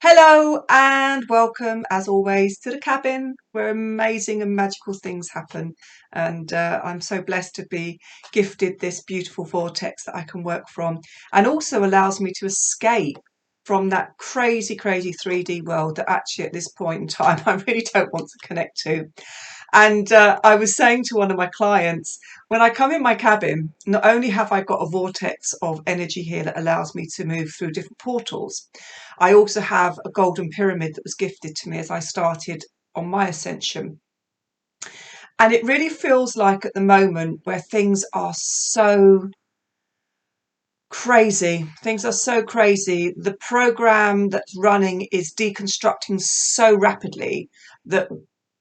Hello and welcome, as always, to the cabin where amazing and magical things happen. And I'm so blessed to be gifted this beautiful vortex that I can work from, and also allows me to escape from that crazy, crazy 3D world that actually at this point in time I really don't want to connect to. And I was saying to one of my clients, when I come in my cabin, not only have I got a vortex of energy here that allows me to move through different portals, I also have a golden pyramid that was gifted to me as I started on my ascension. And it really feels like at the moment where things are so crazy, the program that's running is deconstructing so rapidly that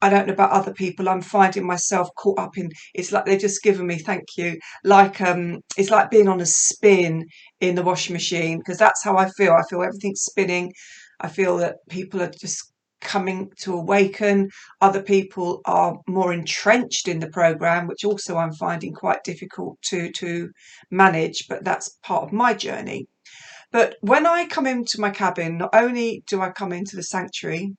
I don't know about other people. I'm finding myself caught up in. It's like they're just giving me, thank you. Like it's like being on a spin in the washing machine, because that's how I feel. I feel everything's spinning. I feel that people are just coming to awaken. Other people are more entrenched in the program, which also I'm finding quite difficult to manage. But that's part of my journey. But when I come into my cabin, not only do I come into the sanctuary,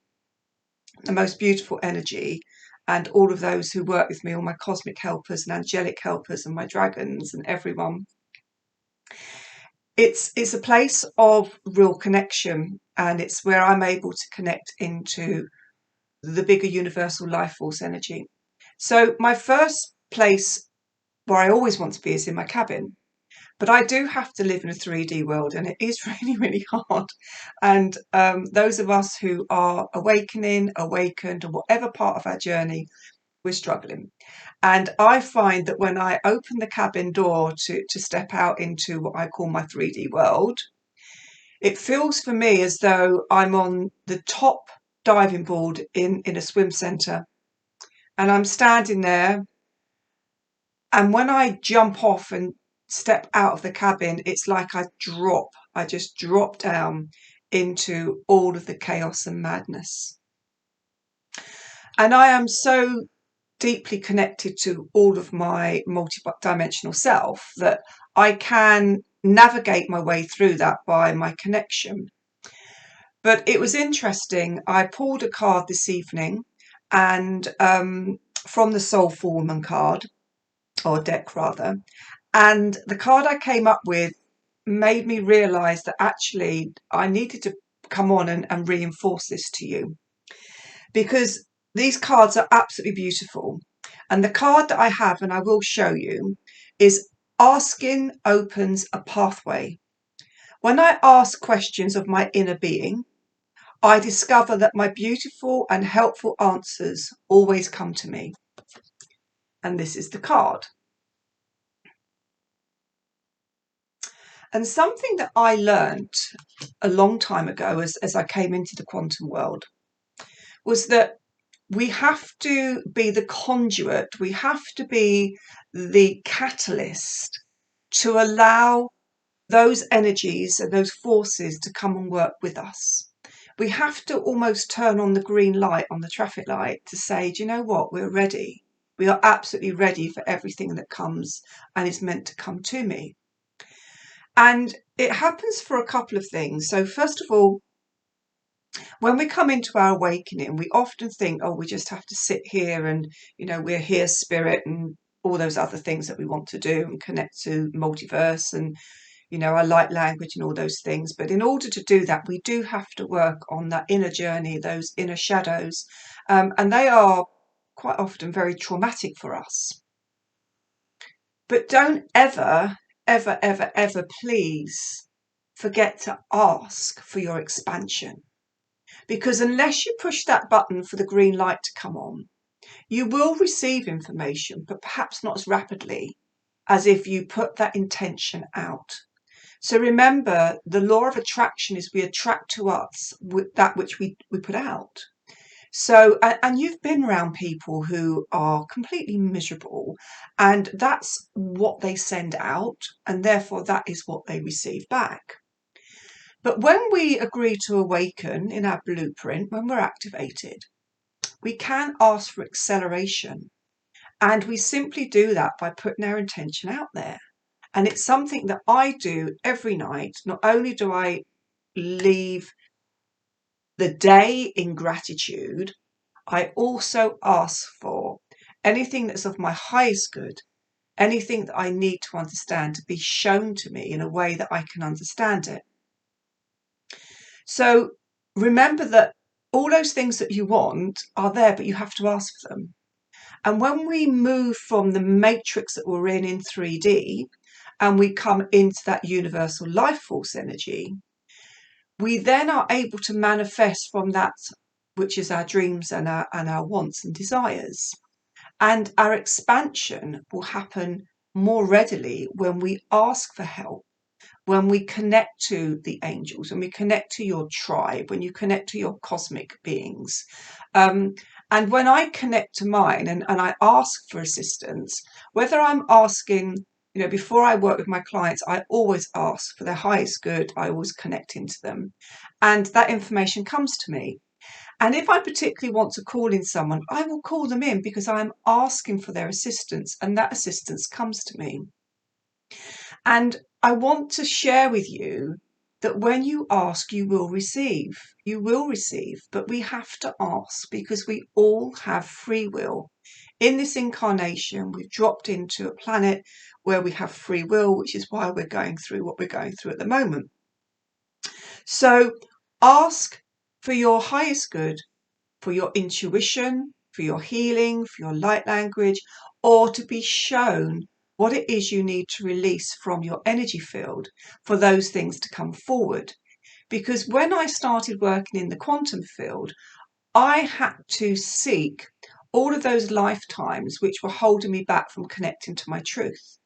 the most beautiful energy, and all of those who work with me, all my cosmic helpers and angelic helpers and my dragons and everyone. It's a place of real connection, and it's where I'm able to connect into the bigger universal life force energy. So my first place where I always want to be is in my cabin. But I do have to live in a 3D world, and it is really, really hard. And those of us who are awakening, awakened, or whatever part of our journey, we're struggling. And I find that when I open the cabin door to step out into what I call my 3D world, it feels for me as though I'm on the top diving board in a swim centre. And I'm standing there, and when I jump off and step out of the cabin, it's like I just drop down into all of the chaos and madness. And I am so deeply connected to all of my multi-dimensional self that I can navigate my way through that by my connection. But it was interesting. I pulled a card this evening, and from the Soulful Woman card, or deck rather, and the card I came up with made me realize that actually I needed to come on and reinforce this to you, because these cards are absolutely beautiful. And the card that I have, and I will show you, is Asking Opens a Pathway. When I ask questions of my inner being, I discover that my beautiful and helpful answers always come to me. And this is the card. And something that I learned a long time ago as I came into the quantum world was that we have to be the conduit, we have to be the catalyst to allow those energies and those forces to come and work with us. We have to almost turn on the green light on the traffic light to say, do you know what, we're ready. We are absolutely ready for everything that comes and is meant to come to me. And it happens for a couple of things. So first of all, when we come into our awakening, we often think, oh, we just have to sit here and, we're here spirit and all those other things that we want to do and connect to multiverse and, our light language and all those things. But in order to do that, we do have to work on that inner journey, those inner shadows. And they are quite often very traumatic for us. But don't ever, ever, ever, ever, please forget to ask for your expansion. Because unless you push that button for the green light to come on, you will receive information, but perhaps not as rapidly as if you put that intention out. So remember, the law of attraction is we attract to us that which we put out. So, and you've been around people who are completely miserable, and that's what they send out, and therefore that is what they receive back. But when we agree to awaken in our blueprint, when we're activated, we can ask for acceleration. And we simply do that by putting our intention out there. And it's something that I do every night. Not only do I leave the day in gratitude, I also ask for anything that's of my highest good, anything that I need to understand, to be shown to me in a way that I can understand it. So remember that all those things that you want are there, but you have to ask for them. And when we move from the matrix that we're in 3D and we come into that universal life force energy, we then are able to manifest from that, which is our dreams and our wants and desires. And our expansion will happen more readily when we ask for help, when we connect to the angels, when we connect to your tribe, when you connect to your cosmic beings. And when I connect to mine and I ask for assistance, whether I'm asking, before I work with my clients, I always ask for their highest good. I always connect into them. And that information comes to me. And if I particularly want to call in someone, I will call them in because I'm asking for their assistance, and that assistance comes to me. And I want to share with you that when you ask, you will receive. You will receive, but we have to ask because we all have free will. In this incarnation, we've dropped into a planet where we have free will, which is why we're going through what we're going through at the moment. So ask for your highest good, for your intuition, for your healing, for your light language, or to be shown what it is you need to release from your energy field for those things to come forward. Because when I started working in the quantum field, I had to seek all of those lifetimes which were holding me back from connecting to my truth.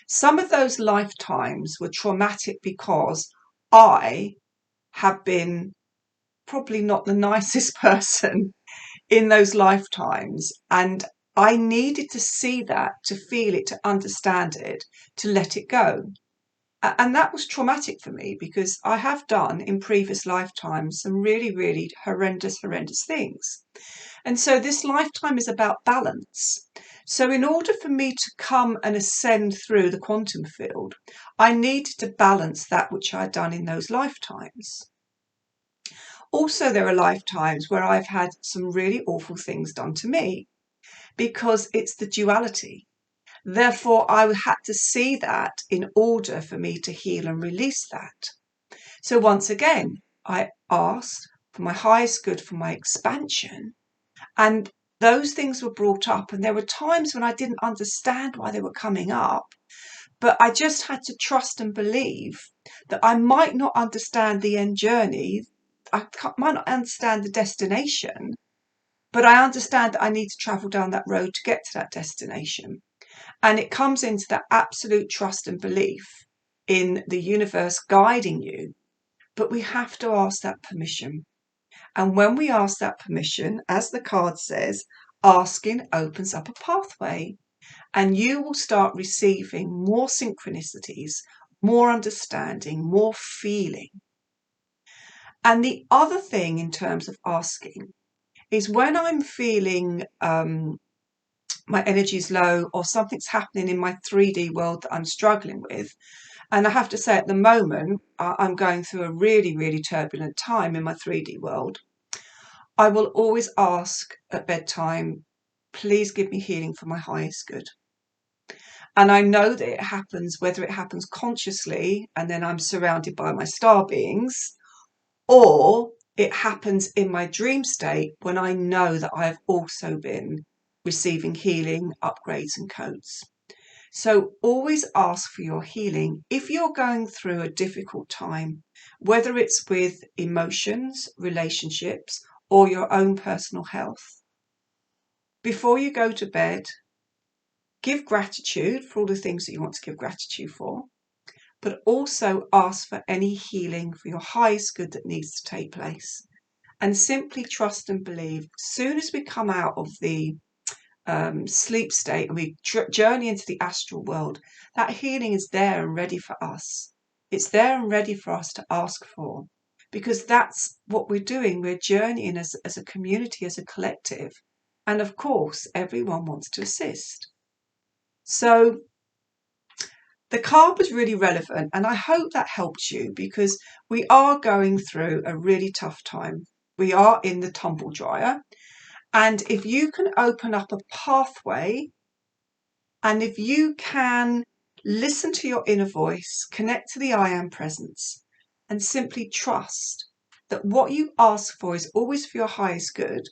Some of those lifetimes were traumatic because I have been probably not the nicest person in those lifetimes. And I needed to see that, to feel it, to understand it, to let it go. And that was traumatic for me because I have done in previous lifetimes some really, really horrendous things. And so this lifetime is about balance. So in order for me to come and ascend through the quantum field, I needed to balance that which I'd done in those lifetimes. Also, there are lifetimes where I've had some really awful things done to me because it's the duality. Therefore, I had to see that in order for me to heal and release that. So once again, I asked for my highest good, for my expansion, and those things were brought up. And there were times when I didn't understand why they were coming up, but I just had to trust and believe that I might not understand the end journey. Might not understand the destination, but I understand that I need to travel down that road to get to that destination. And it comes into that absolute trust and belief in the universe guiding you. But we have to ask that permission. And when we ask that permission, as the card says, asking opens up a pathway. And you will start receiving more synchronicities, more understanding, more feeling. And the other thing in terms of asking is when I'm feeling my energy is low or something's happening in my 3D world that I'm struggling with. And I have to say, at the moment, I'm going through a really, really turbulent time in my 3D world. I will always ask at bedtime, please give me healing for my highest good. And I know that it happens, whether it happens consciously and then I'm surrounded by my star beings, or it happens in my dream state when I know that I have also been receiving healing, upgrades and codes. So always ask for your healing. If you're going through a difficult time, whether it's with emotions, relationships, or your own personal health, before you go to bed, give gratitude for all the things that you want to give gratitude for, but also ask for any healing for your highest good that needs to take place. And simply trust and believe. As soon as we come out of the sleep state and we journey into the astral world, that healing is there and ready for us. It's there and ready for us to ask for, because that's what we're doing. We're journeying as a community, as a collective. And of course, everyone wants to assist. So the card was really relevant, and I hope that helped you because we are going through a really tough time. We are in the tumble dryer. And if you can open up a pathway, and if you can listen to your inner voice, connect to the I am presence, and simply trust that what you ask for is always for your highest good.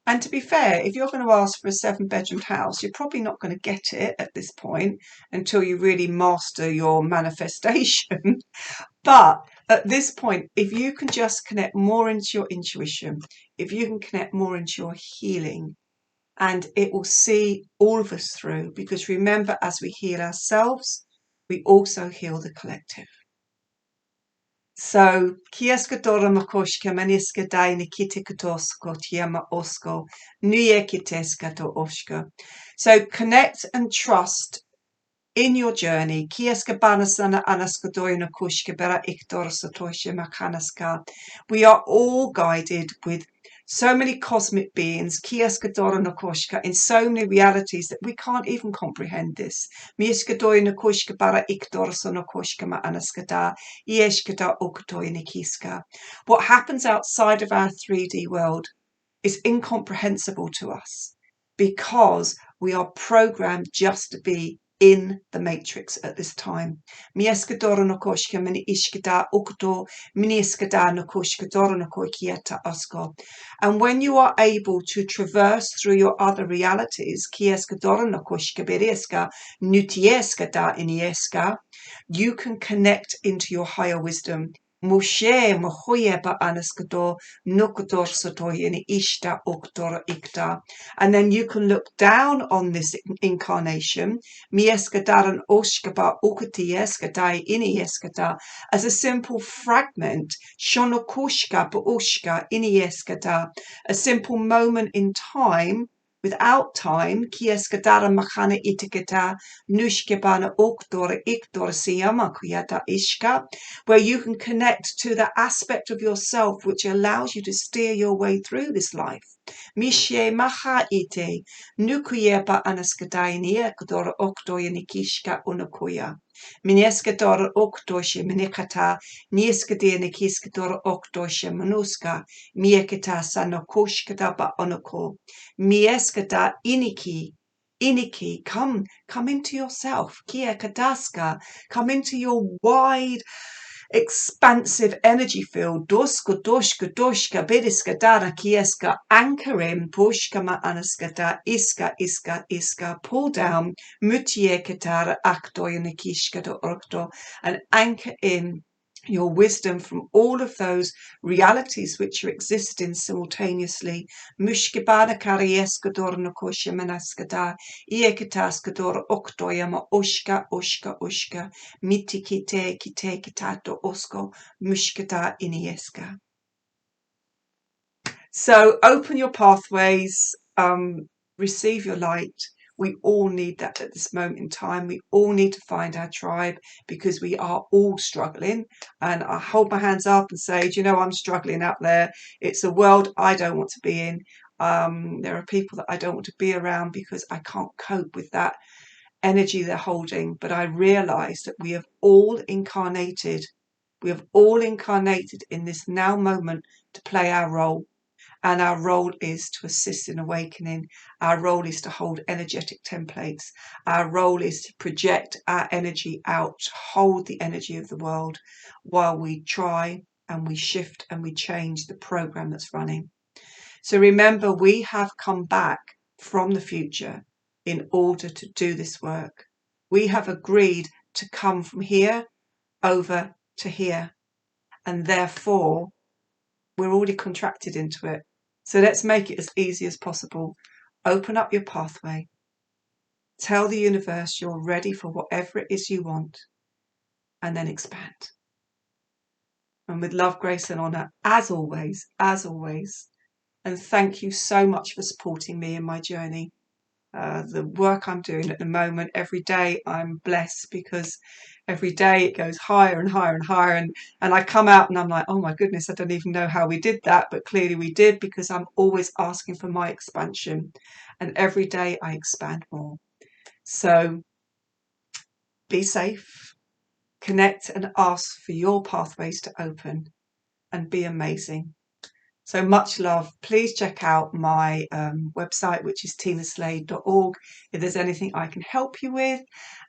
And to be fair, if you're going to ask for a 7-bedroom house, you're probably not going to get it at this point until you really master your manifestation. But at this point, if you can just connect more into your intuition, if you can connect more into your healing, and it will see all of us through, because remember, as we heal ourselves, we also heal the collective. So, kieska dora makoshka maniska dai nikitikotosko tiama osko nuye kiteska to oshka. So connect and trust in your journey. Kieska banasana anaskadoina kushka bera iktor satosha makanaska. We are all guided with so many cosmic beings, Kieska Dora Nakoshka, in so many realities that we can't even comprehend this. Mieska Doi Nakoshka bara ikdor sonokoshka ma anaskada, Ieshkada okutoi nikiska. What happens outside of our 3D world is incomprehensible to us because we are programmed just to be in the matrix at this time. Mieskadora nokoshka mini ishkada ukto minieskada nokoshka dora nokoikieta asko. And when you are able to traverse through your other realities, kieskadora nokoshka berieska nutieska da inieska, you can connect into your higher wisdom. Moshe mohoye ba anaskado nukodor sotoyeni ishta oktor ikta. And then you can look down on this incarnation, mieskadaran oshkaba ukatieskadai inieskada, as a simple fragment, shonokoshka booshka inieskada, a simple moment in time, without time, kieskadara machana itikata, nushkebana oktor iktor siyama kuyata ishka, where you can connect to the aspect of yourself which allows you to steer your way through this life. Mishe maha ite, nukuyeba anaskadainia kadora oktoya nikishka unakoya. Mineskadora oktoshe minikata, nieskadia nikiskadora oktoshe manuska, miekata sanokoshkada ba onako. Mieskada iniki, come into yourself. Kia kadaska, come into your wide, expansive energy field. Doska, doshka, doshka, bidiska, dana, kieska, anchor in, pushka ma anaskata, iska, pull down, mutie katara, akto, yanikishka, do orkto, and anchor in your wisdom from all of those realities which are existing simultaneously. Mushkibana karieskador nokosha manaskada, iekataskador oktoyama ushka, mitikite kite kitato osko, mushkata inieska. So open your pathways, receive your light. We all need that at this moment in time. We all need to find our tribe because we are all struggling. And I hold my hands up and say, do you know, I'm struggling out there. It's a world I don't want to be in. There are people that I don't want to be around because I can't cope with that energy they're holding. But I realize that we have all incarnated. We have all incarnated in this now moment to play our role. And our role is to assist in awakening. Our role is to hold energetic templates. Our role is to project our energy out, to hold the energy of the world while we try and we shift and we change the program that's running. So remember, we have come back from the future in order to do this work. We have agreed to come from here over to here. And therefore, we're already contracted into it. So let's make it as easy as possible. Open up your pathway. Tell the universe you're ready for whatever it is you want. And then expand. And with love, grace and honour, as always. And thank you so much for supporting me in my journey. The work I'm doing at the moment, every day I'm blessed because every day it goes higher and higher and higher, and I come out and I'm like, oh my goodness, I don't even know how we did that, but clearly we did, because I'm always asking for my expansion, and every day I expand more. So be safe, connect and ask for your pathways to open, and be amazing. So much love. Please check out my website, which is tinaslade.org, if there's anything I can help you with.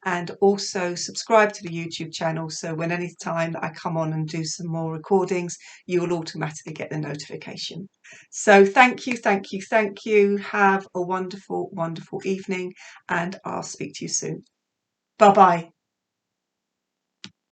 And also subscribe to the YouTube channel, so when any time that I come on and do some more recordings, you will automatically get the notification. So thank you, thank you, thank you. Have a wonderful, wonderful evening, and I'll speak to you soon. Bye-bye.